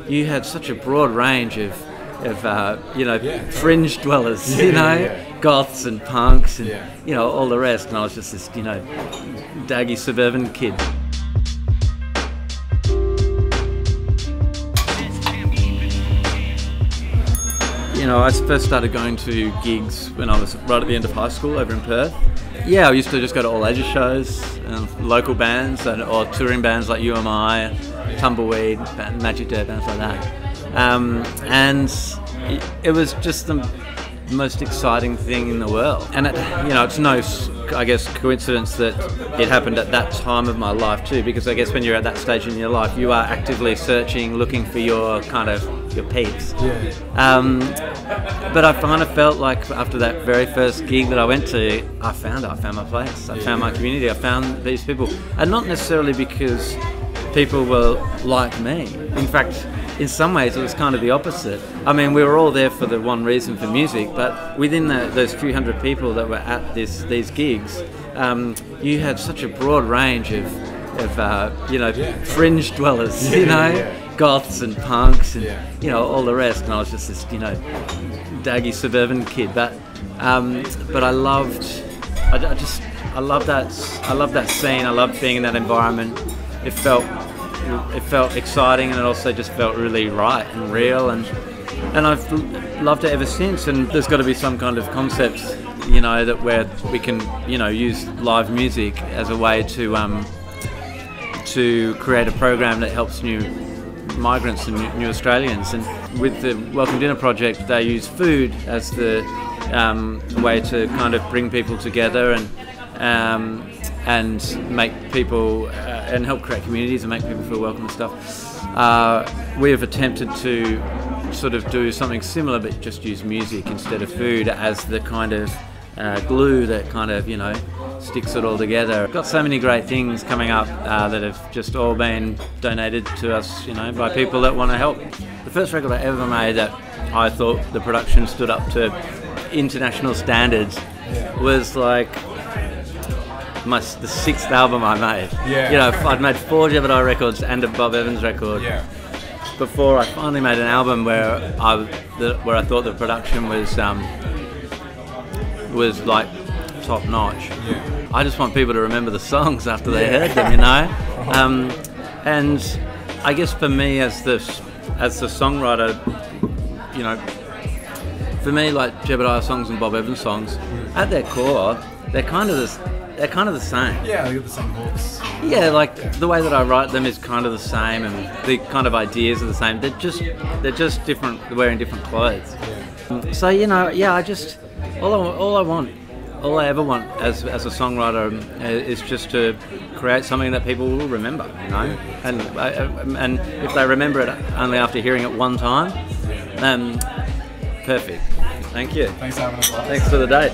you had such a broad range of fringe dwellers, goths and punks and all the rest, and I was just this daggy suburban kid. I first started going to gigs when I was right at the end of high school over in Perth. Yeah, I used to just go to all ages shows, local bands or touring bands like UMI, Tumbleweed, Magic Day, bands like that. And it was just the most exciting thing in the world. And it's no, I guess, coincidence that it happened at that time of my life too, because I guess when you're at that stage in your life, you are actively searching, looking for your peeps. But I kind of felt like after that very first gig that I went to, I found my place. I found my community. I found these people, and not necessarily because people were like me. In fact, in some ways, it was kind of the opposite. I mean, we were all there for the one reason, for music, but within those few hundred people that were at these gigs, you had such a broad range of fringe dwellers, goths and punks and all the rest, and I was just this daggy suburban kid. But I loved that scene. I loved being in that environment. It felt exciting, and it also just felt really right and real, and I've loved it ever since. And there's got to be some kind of concept, that where we can use live music as a way to create a program that helps new migrants and new Australians. And with the Welcome Dinner project, they use food as the way to kind of bring people together and make people and help create communities and make people feel welcome and stuff. We have attempted to sort of do something similar, but just use music instead of food as the kind of glue that kind of sticks it all together. We've got so many great things coming up that have just all been donated to us, by people that want to help. The first record I ever made that I thought the production stood up to international standards was like the sixth album I made. I'd made 4 Jebediah records and a Bob Evans record before I finally made an album where I thought the production was like top notch. I just want people to remember the songs after they heard them, and I guess for me as the songwriter, for me, like Jebediah songs and Bob Evans songs, at their core, they're kind of the same. Yeah, they got the same hooks. Yeah, like the way that I write them is kind of the same, and the kind of ideas are the same. They're just different, wearing different clothes. So all I ever want as a songwriter is just to create something that people will remember, and if they remember it only after hearing it one time, perfect. Thank you. Thanks for having us. Thanks for the date.